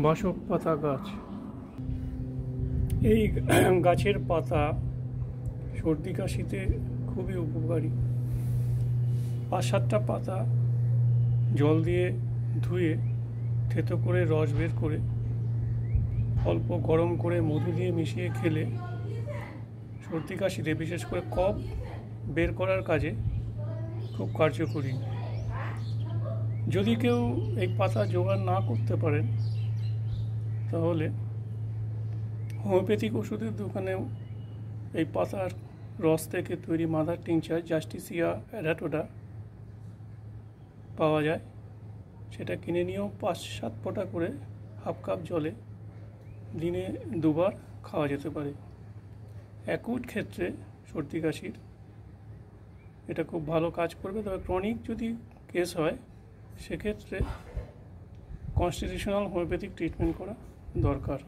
বাসক পাতা গাছ। এই গাছের পাতা সর্দি কাশিতে খুবই উপকারী। 5-7টা পাতা জল দিয়ে ধুয়ে থেতো করে রস বের করে অল্প গরম করে মধু দিয়ে মিশিয়ে খেলে সর্দি কাশিতে, বিশেষ করে কফ বের করার কাজে খুব কার্যকরী। যদি কেউ এই পাতা জোগাড় না করতে পারেন তাহলে হোমিওপ্যাথিক ওষুধের দোকানেও এই পাতার রস থেকে তৈরি মাদার টিংচার জাস্টিসিয়া অ্যাডাটোডা পাওয়া যায়। সেটা কিনে নিয়েও 5-7 ফোঁটা করে হাফ কাপ জলে দিনে 2 বার খাওয়া যেতে পারে। অ্যাকুট ক্ষেত্রে সর্দি কাশির এটা খুব ভালো কাজ করবে। তবে ক্রনিক যদি কেস হয় সেক্ষেত্রে কনস্টিটিউশনাল হোমিওপ্যাথিক ট্রিটমেন্ট করা দরকার।